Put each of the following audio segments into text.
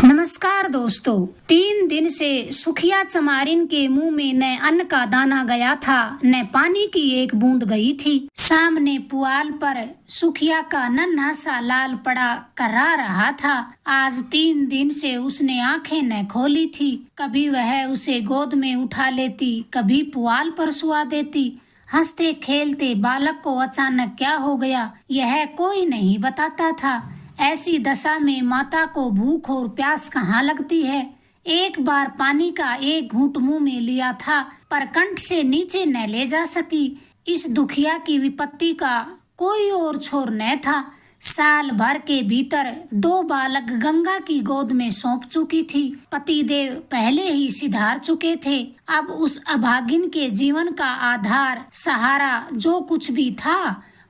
नमस्कार दोस्तों। 3 दिन से सुखिया चमारिन के मुंह में न अन्न का दाना गया था न पानी की एक बूंद गई थी। सामने पुआल पर सुखिया का नन्हा सा लाल पड़ा कर्रा रहा था। आज 3 दिन से उसने आंखें न खोली थी। कभी वह उसे गोद में उठा लेती, कभी पुआल पर सुआ देती। हंसते खेलते बालक को अचानक क्या हो गया यह कोई नहीं बताता था। ऐसी दशा में माता को भूख और प्यास कहाँ लगती है। एक बार पानी का एक घूंट मुंह में लिया था पर कंठ से नीचे न ले जा सकी। इस दुखिया की विपत्ति का कोई और छोर न था। साल भर के भीतर 2 बालक गंगा की गोद में सौंप चुकी थी। पतिदेव पहले ही सिधार चुके थे। अब उस अभागिन के जीवन का आधार सहारा जो कुछ भी था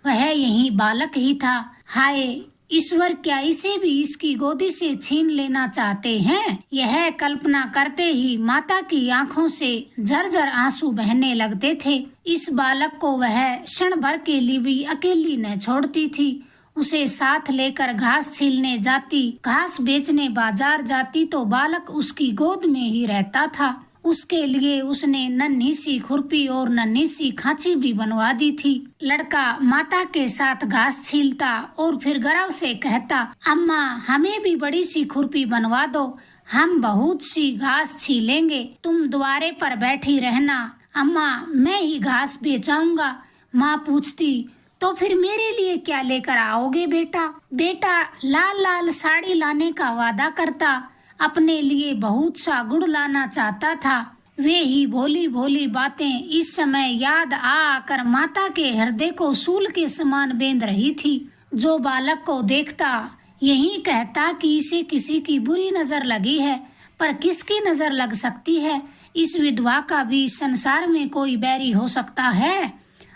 वह यही बालक ही था। हाय ईश्वर, क्या इसे भी इसकी गोदी से छीन लेना चाहते हैं। यह कल्पना करते ही माता की आंखों से झरझर आंसू बहने लगते थे। इस बालक को वह क्षण भर के लिए भी अकेली न छोड़ती थी। उसे साथ लेकर घास छीलने जाती, घास बेचने बाजार जाती तो बालक उसकी गोद में ही रहता था। उसके लिए उसने नन्ही सी खुरपी और नन्ही सी खांची भी बनवा दी थी। लड़का माता के साथ घास छीलता और फिर गर्व से कहता, अम्मा हमें भी बड़ी सी खुरपी बनवा दो, हम बहुत सी घास छीलेंगे, तुम द्वारे पर बैठी रहना, अम्मा मैं ही घास बेचाऊंगा। माँ पूछती, तो फिर मेरे लिए क्या लेकर आओगे बेटा। बेटा लाल लाल साड़ी लाने का वादा करता, अपने लिए बहुत सा गुड़ लाना चाहता था। वे ही भोली भोली बातें इस समय याद आकर माता के हृदय को सूल के समान बेंध रही थी। जो बालक को देखता यही कहता कि इसे किसी की बुरी नजर लगी है, पर किसकी नजर लग सकती है। इस विधवा का भी संसार में कोई बैरी हो सकता है।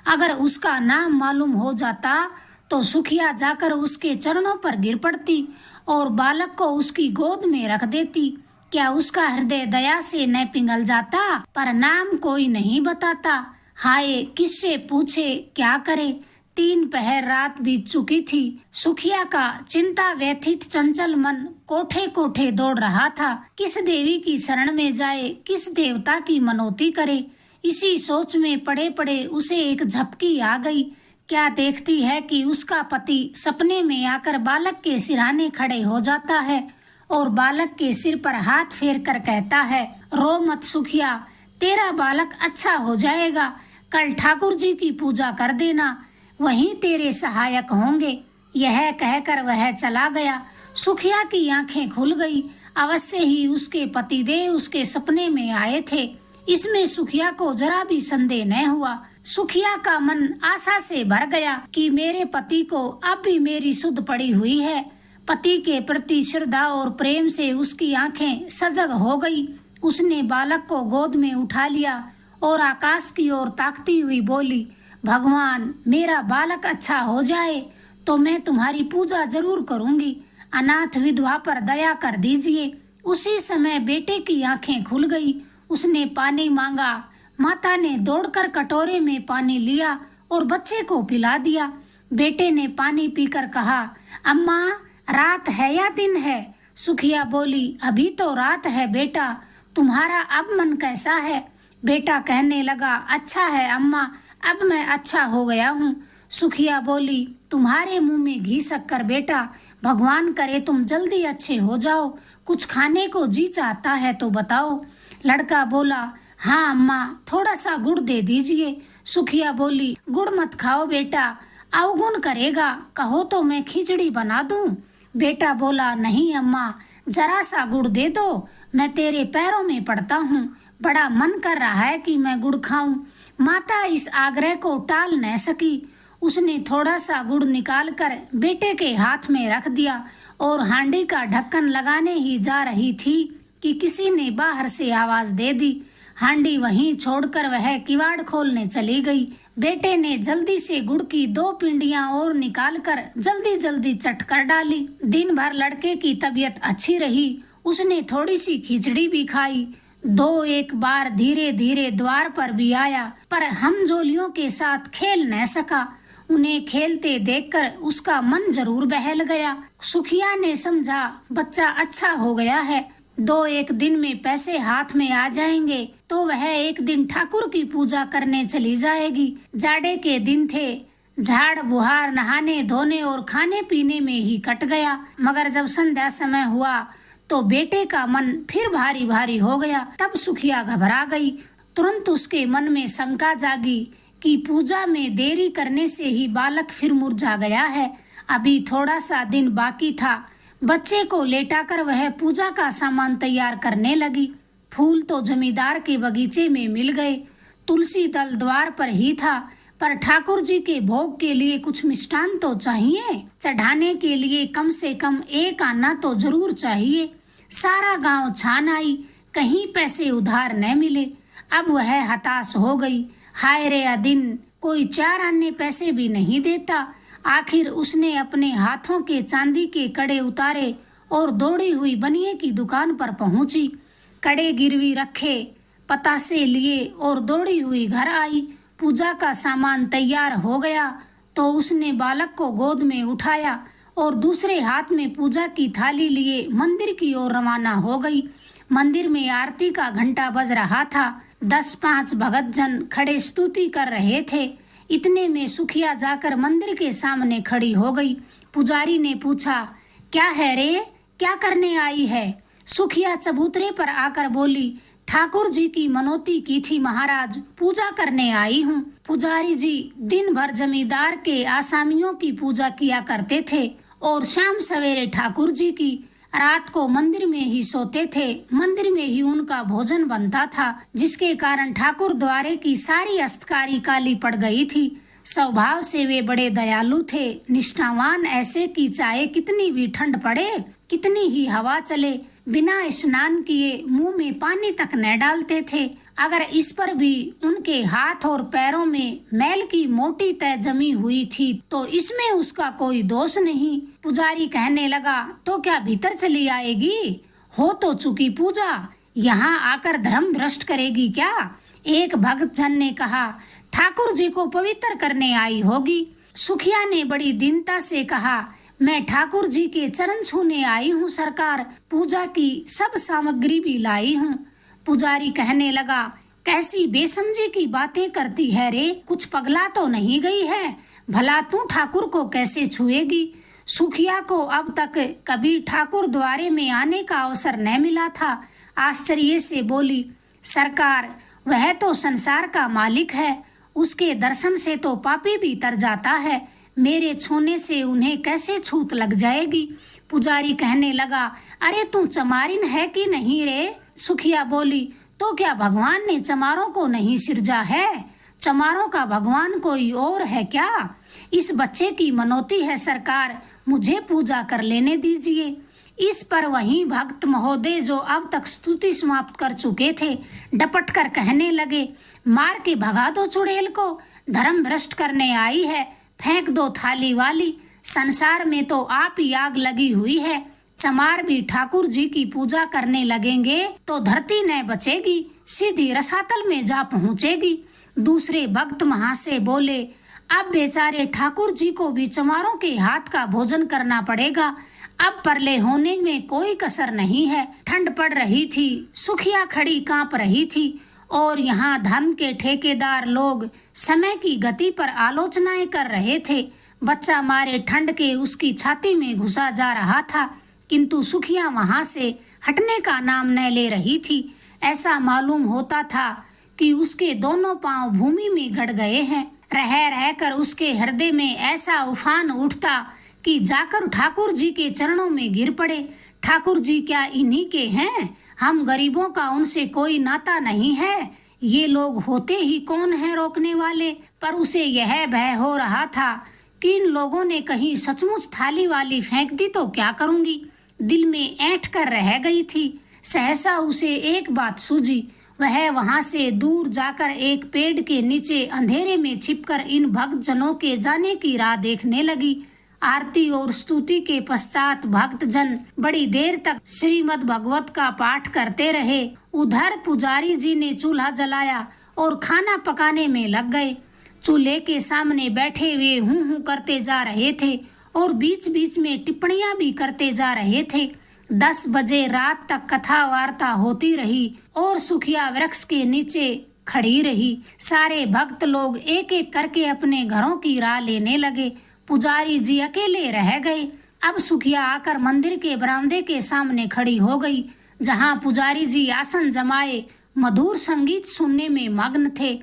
अगर उसका नाम मालूम हो जाता तो सुखिया जाकर उसके चरणों पर गिर पड़ती और बालक को उसकी गोद में रख देती। क्या उसका हृदय दया से न पिघल जाता। पर नाम कोई नहीं बताता। हाय किससे पूछे, क्या करे। 3 पहर रात बीत चुकी थी। सुखिया का चिंता व्यथित चंचल मन कोठे कोठे दौड़ रहा था। किस देवी की शरण में जाए, किस देवता की मनौती करे। इसी सोच में पड़े पड़े उसे एक झपकी आ गई। क्या देखती है कि उसका पति सपने में आकर बालक के सिरहाने खड़े हो जाता है और बालक के सिर पर हाथ फेर कर कहता है, रो मत सुखिया, तेरा बालक अच्छा हो जाएगा। कल ठाकुर जी की पूजा कर देना, वहीं तेरे सहायक होंगे। यह कहकर वह चला गया। सुखिया की आंखें खुल गई। अवश्य ही उसके पतिदेव उसके सपने में आए थे। इसमें सुखिया को जरा भी संदेह न हुआ। सुखिया का मन आशा से भर गया कि मेरे पति को अब भी मेरी सुध पड़ी हुई है। पति के प्रति श्रद्धा और प्रेम से उसकी आंखें सजग हो गई। उसने बालक को गोद में उठा लिया और आकाश की ओर ताकती हुई बोली, भगवान मेरा बालक अच्छा हो जाए तो मैं तुम्हारी पूजा जरूर करूंगी। अनाथ विधवा पर दया कर दीजिए। उसी समय बेटे की आंखें खुल गई। उसने पानी मांगा। माता ने दौड़कर कटोरे में पानी लिया और बच्चे को पिला दिया। बेटे ने पानी पीकर कहा, अम्मा रात है या दिन है। सुखिया बोली, अभी तो रात है बेटा, तुम्हारा अब मन कैसा है। बेटा कहने लगा, अच्छा है अम्मा, अब मैं अच्छा हो गया हूँ। सुखिया बोली, तुम्हारे मुंह में घी शक्कर बेटा, भगवान करे तुम जल्दी अच्छे हो जाओ। कुछ खाने को जी चाहता है तो बताओ। लड़का बोला, हाँ अम्मा थोड़ा सा गुड़ दे दीजिए। सुखिया बोली, गुड़ मत खाओ बेटा, अवगुण करेगा, कहो तो मैं खिचड़ी बना दूं। बेटा बोला, नहीं अम्मा जरा सा गुड़ दे दो, मैं तेरे पैरों में पड़ता हूँ, बड़ा मन कर रहा है कि मैं गुड़ खाऊं। माता इस आग्रह को टाल न सकी। उसने थोड़ा सा गुड़ निकाल कर बेटे के हाथ में रख दिया और हांडी का ढक्कन लगाने ही जा रही थी कि किसी ने बाहर से आवाज दे दी। हांडी वहीं छोड़कर वह किवाड़ खोलने चली गई। बेटे ने जल्दी से गुड़ की 2 पिंडियां और निकालकर जल्दी जल्दी चट कर डाली। दिन भर लड़के की तबीयत अच्छी रही। उसने थोड़ी सी खिचड़ी भी खाई। 2-1 बार धीरे धीरे द्वार पर भी आया, पर हमजोलियों के साथ खेल न सका। उन्हें खेलते देखकर उसका मन जरूर बहल गया। सुखिया ने समझा बच्चा अच्छा हो गया है, 2-1 दिन में पैसे हाथ में आ जाएंगे तो वह एक दिन ठाकुर की पूजा करने चली जाएगी। जाड़े के दिन थे, झाड़ बुहार नहाने धोने और खाने पीने में ही कट गया। मगर जब संध्या समय हुआ तो बेटे का मन फिर भारी भारी हो गया। तब सुखिया घबरा गई। तुरंत उसके मन में शंका जागी कि पूजा में देरी करने से ही बालक फिर मुरझा गया है। अभी थोड़ा सा दिन बाकी था। बच्चे को लेटाकर वह पूजा का सामान तैयार करने लगी। फूल तो जमींदार के बगीचे में मिल गए, तुलसी दल द्वार पर ही था, पर ठाकुर जी के भोग के लिए कुछ मिष्टान तो चाहिए। चढ़ाने के लिए कम से कम 1 आना तो जरूर चाहिए। सारा गांव छान आई, कहीं पैसे उधार न मिले। अब वह हताश हो गई। हाय रे अदिन, कोई 4 आने पैसे भी नहीं देता। आखिर उसने अपने हाथों के चांदी के कड़े उतारे और दौड़ी हुई बनिए की दुकान पर पहुंची। कड़े गिरवी रखे, पतासे लिए और दौड़ी हुई घर आई। पूजा का सामान तैयार हो गया तो उसने बालक को गोद में उठाया और दूसरे हाथ में पूजा की थाली लिए मंदिर की ओर रवाना हो गई। मंदिर में आरती का घंटा बज रहा था। 10-5 भगत जन खड़े स्तुति कर रहे थे। इतने में सुखिया जाकर मंदिर के सामने खड़ी हो गई। पुजारी ने पूछा, क्या है रे, क्या करने आई है? सुखिया चबूतरे पर आकर बोली, ठाकुर जी की मनौती की थी महाराज, पूजा करने आई हूँ। पुजारी जी दिन भर जमींदार के आसामियों की पूजा किया करते थे और शाम सवेरे ठाकुर जी की। रात को मंदिर में ही सोते थे, मंदिर में ही उनका भोजन बनता था, जिसके कारण ठाकुर द्वारे की सारी अस्तकारी काली पड़ गई थी। स्वभाव से वे बड़े दयालु थे, निष्ठावान, ऐसे कि चाहे कितनी भी ठंड पड़े, कितनी ही हवा चले, बिना स्नान किए मुंह में पानी तक न डालते थे। अगर इस पर भी उनके हाथ और पैरों में मैल की मोटी तह जमी हुई थी तो इसमें उसका कोई दोष नहीं। पुजारी कहने लगा, तो क्या भीतर चली आएगी? हो तो चुकी पूजा, यहाँ आकर धर्म भ्रष्ट करेगी क्या? एक भक्त जन ने कहा, ठाकुर जी को पवित्र करने आई होगी। सुखिया ने बड़ी दीनता से कहा, मैं ठाकुर जी के चरण छूने आई हूँ सरकार, पूजा की सब सामग्री भी लाई हूँ। पुजारी कहने लगा, कैसी बेसमझी की बातें करती है रे, कुछ पगला तो नहीं गई है? भला तू ठाकुर को कैसे छुएगी? सुखिया को अब तक कभी ठाकुर द्वारे में आने का अवसर न मिला था। आश्चर्य से बोली, सरकार, वह तो संसार का मालिक है, उसके दर्शन से तो पापी भी तर जाता है, मेरे छूने से उन्हें कैसे छूत लग जाएगी? पुजारी कहने लगा, अरे तू चमारिन है कि नहीं रे? सुखिया बोली, तो क्या भगवान ने चमारों को नहीं सिरजा है? चमारों का भगवान कोई और है क्या? इस बच्चे की मनौती है सरकार, मुझे पूजा कर लेने दीजिए। इस पर वहीं भक्त महोदय जो अब तक स्तुति समाप्त कर चुके थे, डपट कर कहने लगे, मार के भगा दो चुड़ैल को, धर्म भ्रष्ट करने आई है, फेंक दो थाली वाली। संसार में तो आप ही आग लगी हुई है। चमार भी ठाकुर जी की पूजा करने लगेंगे तो धरती न बचेगी, सीधी रसातल में जा पहुँचेगी। दूसरे भक्त वहां से बोले, अब बेचारे ठाकुर जी को भी चमारों के हाथ का भोजन करना पड़ेगा। अब परले होने में कोई कसर नहीं है। ठंड पड़ रही थी, सुखिया खड़ी कांप रही थी और यहाँ धर्म के ठेकेदार लोग समय की गति पर आलोचनाएं कर रहे थे। बच्चा मारे ठंड के उसकी छाती में घुसा जा रहा था, किंतु सुखिया वहां से हटने का नाम न ले रही थी। ऐसा मालूम होता था कि उसके दोनों पांव भूमि में गड़ गए हैं। रह रहकर उसके हृदय में ऐसा उफान उठता कि जाकर ठाकुर जी के चरणों में गिर पड़े। ठाकुर जी क्या इन्हीं के हैं? हम गरीबों का उनसे कोई नाता नहीं है। ये लोग होते ही कौन है रोकने वाले? पर उसे यह भय हो रहा था कि इन लोगों ने कहीं सचमुच थाली वाली फेंक दी तो क्या करूंगी। दिल में ऐंठ कर रह गई थी। सहसा उसे एक बात सूझी। वह वहां से दूर जाकर एक पेड़ के नीचे अंधेरे में छिपकर इन भक्त जनों के जाने की राह देखने लगी। आरती और स्तुति के पश्चात भक्त जन बड़ी देर तक श्रीमद् भगवत का पाठ करते रहे। उधर पुजारी जी ने चूल्हा जलाया और खाना पकाने में लग गए। चूल्हे के सामने बैठे वे हूं हूं करते जा रहे थे और बीच बीच में टिप्पणियां भी करते जा रहे थे। 10 बजे रात तक कथा वार्ता होती रही और सुखिया वृक्ष के नीचे खड़ी रही। सारे भक्त लोग एक एक करके अपने घरों की राह लेने लगे। पुजारी जी अकेले रह गए। अब सुखिया आकर मंदिर के बरामदे के सामने खड़ी हो गई, जहां पुजारी जी आसन जमाए मधुर संगीत सुनने में मग्न थे।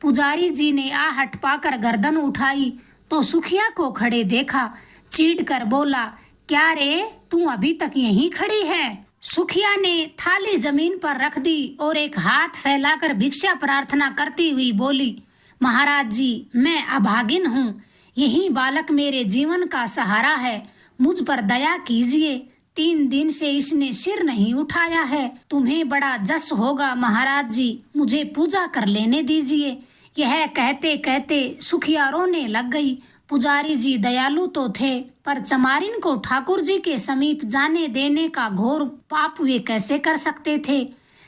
पुजारी जी ने आहट पाकर गर्दन उठाई तो सुखिया को खड़े देखा। चीढ़ कर बोला, क्या रे, तू अभी तक यहीं खड़ी है? सुखिया ने थाली जमीन पर रख दी और एक हाथ फैलाकर भिक्षा प्रार्थना करती हुई बोली, महाराज जी, मैं अभागिन हूँ। यही बालक मेरे जीवन का सहारा है। मुझ पर दया कीजिए। 3 दिन से इसने सिर नहीं उठाया है। तुम्हें बड़ा जस होगा महाराज जी, मुझे पूजा कर लेने दीजिए। यह कहते कहते सुखिया रोने लग गई। पुजारी जी दयालु तो थे, पर चमारिन को ठाकुर जी के समीप जाने देने का घोर पाप वे कैसे कर सकते थे?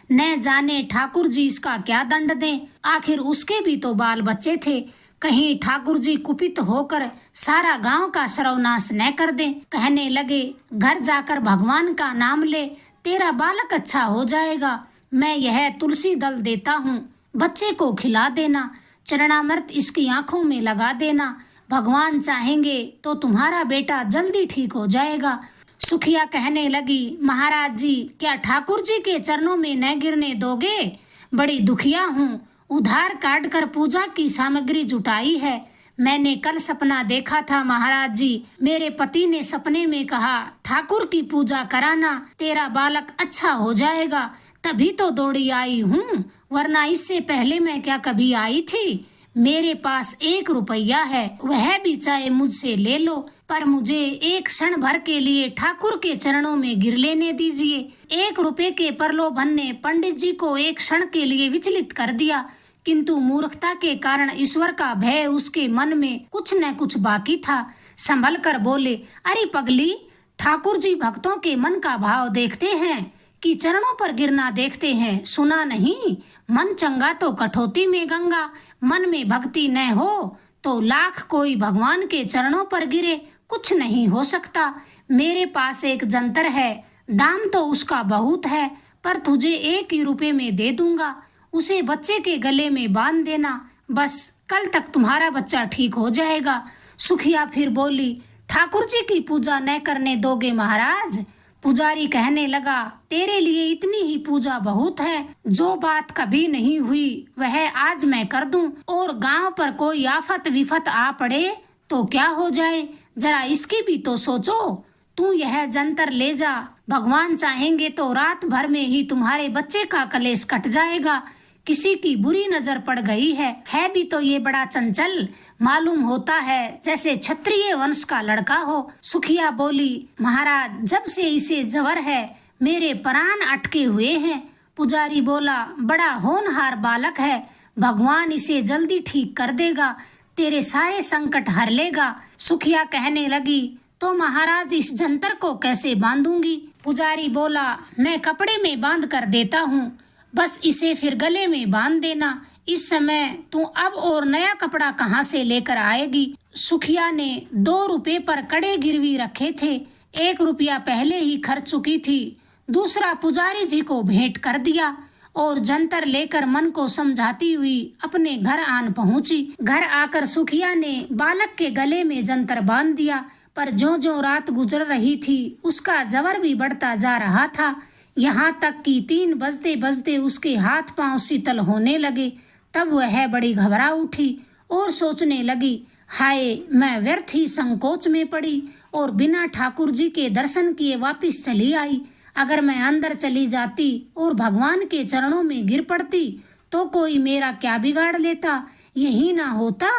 न जाने ठाकुर जी इसका क्या दंड दें। आखिर उसके भी तो बाल बच्चे थे। कहीं ठाकुर जी कुपित होकर सारा गांव का सर्वनाश न कर दें। कहने लगे, घर जाकर भगवान का नाम ले, तेरा बालक अच्छा हो जाएगा। मैं यह तुलसी दल देता हूँ, बच्चे को खिला देना, चरणामृत इसकी आंखों में लगा देना। भगवान चाहेंगे तो तुम्हारा बेटा जल्दी ठीक हो जाएगा। सुखिया कहने लगी, महाराज जी, क्या ठाकुर जी के चरणों में न गिरने दोगे? बड़ी दुखिया हूँ। उधार काट कर पूजा की सामग्री जुटाई है। मैंने कल सपना देखा था महाराज जी। मेरे पति ने सपने में कहा, ठाकुर की पूजा कराना, तेरा बालक अच्छा हो जाएगा। तभी तो दौड़ी आई हूँ, वरना इससे पहले मैं क्या कभी आई थी? मेरे पास 1 रुपया है, वह भी चाहे मुझसे ले लो, पर मुझे एक क्षण भर के लिए ठाकुर के चरणों में गिर लेने दीजिए। 1 रुपए के प्रलोभन ने पंडित जी को एक क्षण के लिए विचलित कर दिया, किंतु मूर्खता के कारण ईश्वर का भय उसके मन में कुछ न कुछ बाकी था। संभल कर बोले, अरे पगली, ठाकुर जी भक्तों के मन का भाव देखते हैं कि चरणों पर गिरना देखते हैं? सुना नहीं, मन चंगा तो कठौती में गंगा। मन में भक्ति न हो तो लाख कोई भगवान के चरणों पर गिरे, कुछ नहीं हो सकता। मेरे पास एक जंतर है, दाम तो उसका बहुत है, पर तुझे 1 ही रुपए में दे दूंगा। उसे बच्चे के गले में बांध देना, बस कल तक तुम्हारा बच्चा ठीक हो जाएगा। सुखिया फिर बोली, ठाकुर जी की पूजा न करने दोगे महाराज? पुजारी कहने लगा, तेरे लिए इतनी ही पूजा बहुत है। जो बात कभी नहीं हुई वह आज मैं कर दूं, और गांव पर कोई आफत विफत आ पड़े तो क्या हो जाए, जरा इसकी भी तो सोचो। तू यह जंतर ले जा, भगवान चाहेंगे तो रात भर में ही तुम्हारे बच्चे का कलेश कट जाएगा। किसी की बुरी नजर पड़ गई है भी तो ये बड़ा चंचल, मालूम होता है जैसे क्षत्रिय वंश का लड़का हो। सुखिया बोली, महाराज, जब से इसे जवर है मेरे प्राण अटके हुए हैं। पुजारी बोला, बड़ा होनहार बालक है, भगवान इसे जल्दी ठीक कर देगा, तेरे सारे संकट हर लेगा। सुखिया कहने लगी, तो महाराज इस जंतर को कैसे बांधूंगी? पुजारी बोला, मैं कपड़े में बांध कर देता हूँ, बस इसे फिर गले में बांध देना। इस समय तू अब और नया कपड़ा कहाँ से लेकर आएगी? सुखिया ने 2 रुपए पर कड़े गिरवी रखे थे। 1 रुपया पहले ही खर्च चुकी थी, दूसरा पुजारी जी को भेंट कर दिया और जंतर लेकर मन को समझाती हुई अपने घर आन पहुंची। घर आकर सुखिया ने बालक के गले में जंतर बांध दिया, पर जो रात गुजर रही थी उसका जवर भी बढ़ता जा रहा था। यहाँ तक कि 3 बजते बजते उसके हाथ पांव शीतल होने लगे। तब वह बड़ी घबरा उठी और सोचने लगी, हाय, मैं व्यर्थ ही संकोच में पड़ी और बिना ठाकुर जी के दर्शन किए वापिस चली आई। अगर मैं अंदर चली जाती और भगवान के चरणों में गिर पड़ती तो कोई मेरा क्या बिगाड़ लेता? यही ना होता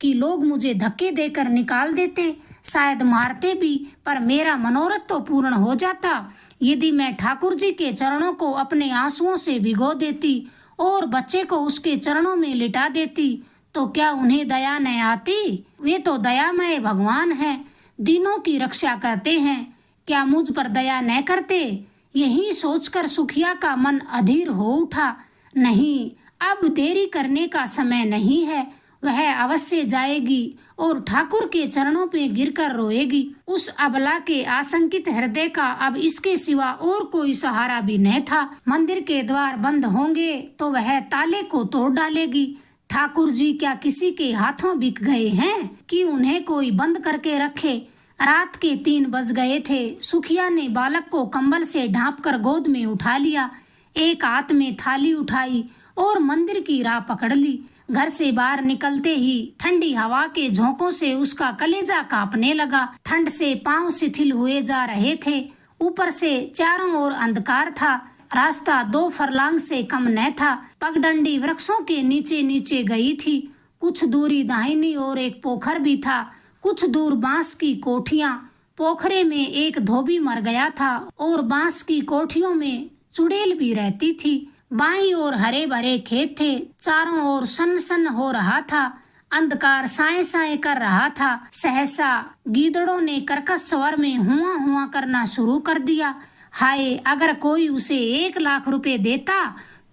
कि लोग मुझे धक्के देकर निकाल देते, शायद मारते भी, पर मेरा मनोरथ तो पूर्ण हो जाता। यदि मैं ठाकुर जी के चरणों को अपने आंसुओं से भिगो देती और बच्चे को उसके चरणों में लिटा देती तो क्या उन्हें दया न आती? वे तो दयामय भगवान हैं, दीनों की रक्षा करते हैं, क्या मुझ पर दया न करते? यही सोचकर सुखिया का मन अधीर हो उठा। नहीं, अब देरी करने का समय नहीं है। वह अवश्य जाएगी और ठाकुर के चरणों पे गिरकर रोएगी। उस अबला के आशंकित हृदय का अब इसके सिवा और कोई सहारा भी न था। मंदिर के द्वार बंद होंगे तो वह ताले को तोड़ डालेगी। ठाकुर जी क्या किसी के हाथों बिक गए हैं कि उन्हें कोई बंद करके रखे। रात के 3 बज गए थे। सुखिया ने बालक को कंबल से ढांपकर गोद में उठा लिया, एक हाथ में थाली उठाई और मंदिर की राह पकड़ ली। घर से बाहर निकलते ही ठंडी हवा के झोंकों से उसका कलेजा कांपने लगा। ठंड से पांव शिथिल हुए जा रहे थे। ऊपर से चारों ओर अंधकार था। रास्ता 2 फरलांग से कम न था। पगडंडी वृक्षों के नीचे नीचे गई थी। कुछ दूरी दाहिनी ओर एक पोखर भी था। कुछ दूर बांस की कोठियां। पोखरे में एक धोबी मर गया था और बांस की कोठियों में चुड़ैल भी रहती थी। बाईं ओर हरे भरे खेत थे। चारों ओर सन सन हो रहा था। अंधकार साए साए कर रहा था। सहसा गीदड़ों ने कर्कश स्वर में हुआ हुआ करना शुरू कर दिया। हाय, अगर कोई उसे 1 लाख रुपए देता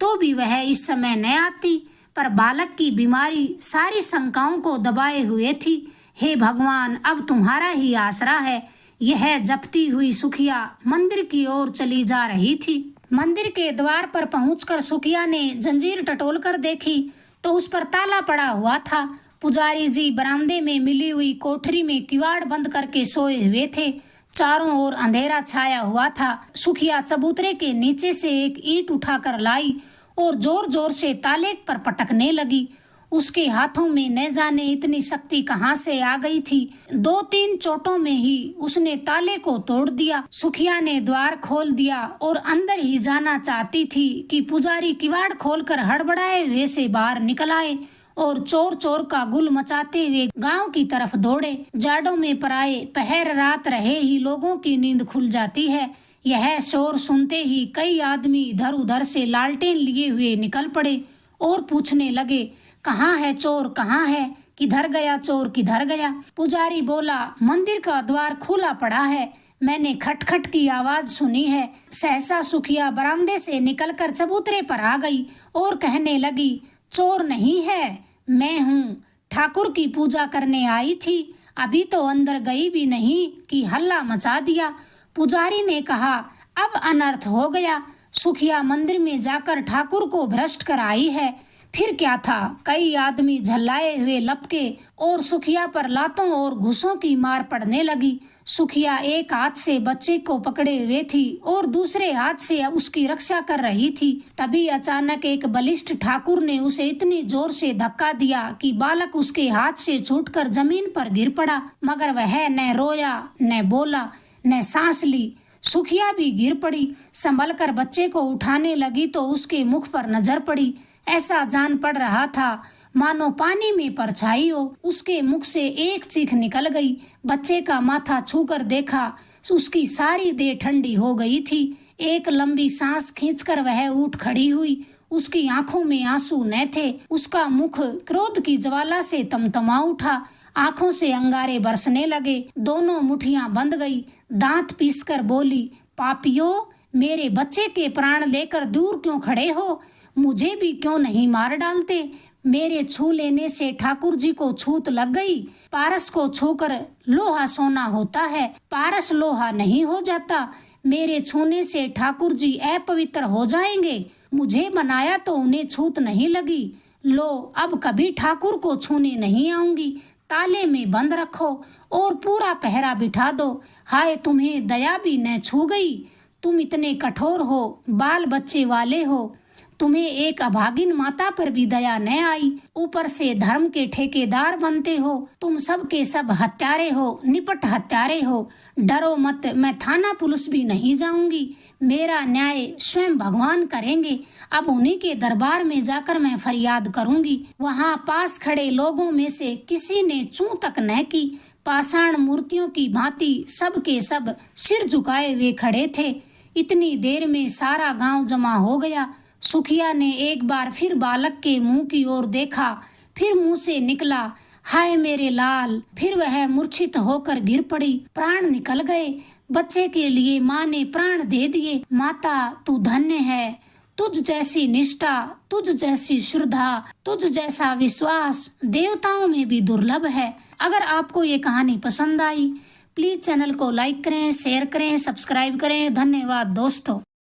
तो भी वह इस समय न आती। पर बालक की बीमारी सारी शंकाओं को दबाए हुए थी। हे भगवान, अब तुम्हारा ही आसरा है। यह जपती हुई सुखिया मंदिर की ओर चली जा रही थी। मंदिर के द्वार पर पहुंचकर सुखिया ने जंजीर टटोल कर देखी तो उस पर ताला पड़ा हुआ था। पुजारी जी बरामदे में मिली हुई कोठरी में किवाड़ बंद करके सोए हुए थे। चारों ओर अंधेरा छाया हुआ था। सुखिया चबूतरे के नीचे से एक ईंट उठाकर लाई और जोर जोर से ताले पर पटकने लगी। उसके हाथों में न जाने इतनी शक्ति कहां से आ गई थी। 2-3 चोटों में ही उसने ताले को तोड़ दिया। सुखिया ने द्वार खोल दिया और अंदर ही जाना चाहती थी कि पुजारी किवाड़ खोलकर हड़बड़ाए हुए से बाहर निकल आए और चोर चोर का गुल मचाते हुए गांव की तरफ दौड़े। जाड़ों में पराए पहर रात रहे ही लोगों की नींद खुल जाती है। यह शोर सुनते ही कई आदमी इधर उधर से लालटेन लिए हुए निकल पड़े और पूछने लगे, कहाँ है चोर, कहाँ है, किधर गया चोर, किधर गया। पुजारी बोला, मंदिर का द्वार खुला पड़ा है, मैंने खटखट की आवाज सुनी है। सहसा सुखिया बरामदे से निकलकर चबूतरे पर आ गई और कहने लगी, चोर नहीं है, मैं हूँ। ठाकुर की पूजा करने आई थी, अभी तो अंदर गई भी नहीं कि हल्ला मचा दिया। पुजारी ने कहा, अब अनर्थ हो गया। सुखिया मंदिर में जाकर ठाकुर को भ्रष्ट कर आई है। फिर क्या था, कई आदमी झल्लाए हुए लपके और सुखिया पर लातों और घूसों की मार पड़ने लगी। सुखिया एक हाथ से बच्चे को पकड़े हुए थी और दूसरे हाथ से उसकी रक्षा कर रही थी। तभी अचानक एक बलिष्ठ ठाकुर ने उसे इतनी जोर से धक्का दिया कि बालक उसके हाथ से छूटकर जमीन पर गिर पड़ा। मगर वह न रोया, न बोला, न सांस ली। सुखिया भी गिर पड़ी। संभल कर बच्चे को उठाने लगी तो उसके मुख पर नजर पड़ी। ऐसा जान पड़ रहा था मानो पानी में परछाई हो। उसके मुख से एक चीख निकल गई। बच्चे का माथा छूकर देखा, उसकी सारी देह ठंडी हो गई थी। एक लंबी सांस खींचकर वह उठ खड़ी हुई। उसकी आंखों में आंसू न थे। उसका मुख क्रोध की ज्वाला से तमतमा उठा। आंखों से अंगारे बरसने लगे। दोनों मुठियां बंध गई। दांत पीसकर बोली, पापियों, मेरे बच्चे के प्राण लेकर दूर क्यों खड़े हो? मुझे भी क्यों नहीं मार डालते? मेरे छू लेने से ठाकुर जी को छूत लग गई। पारस को छूकर लोहा सोना होता है, पारस लोहा नहीं हो जाता। मेरे छूने से ठाकुर जी अपवित्र हो जाएंगे। मुझे बनाया तो उन्हें छूत नहीं लगी। लो, अब कभी ठाकुर को छूने नहीं आऊंगी। ताले में बंद रखो और पूरा पहरा बिठा दो। हाय, तुम्हें दया भी न छू गई। तुम इतने कठोर हो, बाल बच्चे वाले हो, तुम्हें एक अभागिन माता पर भी दया न आई। ऊपर से धर्म के ठेकेदार बनते हो। तुम सब के सब हत्यारे हो, निपट हत्यारे हो। डरो मत, मैं थाना पुलिस भी नहीं जाऊंगी। मेरा न्याय स्वयं भगवान करेंगे। अब उन्हीं के दरबार में जाकर मैं फरियाद करूंगी। वहाँ पास खड़े लोगों में से किसी ने चूं तक न की। पाषाण मूर्तियों की भांति सब के सब सिर झुकाए हुए खड़े थे। इतनी देर में सारा गांव जमा हो गया। सुखिया ने एक बार फिर बालक के मुंह की ओर देखा, फिर मुंह से निकला, हाय मेरे लाल। फिर वह मूर्छित होकर गिर पड़ी। प्राण निकल गए। बच्चे के लिए माँ ने प्राण दे दिए। माता, तू धन्य है, तुझ जैसी निष्ठा, तुझ जैसी श्रद्धा, तुझ जैसा विश्वास देवताओं में भी दुर्लभ है। अगर आपको ये कहानी पसंद आई, प्लीज चैनल को लाइक करें, शेयर करें, सब्सक्राइब करें। धन्यवाद दोस्तों।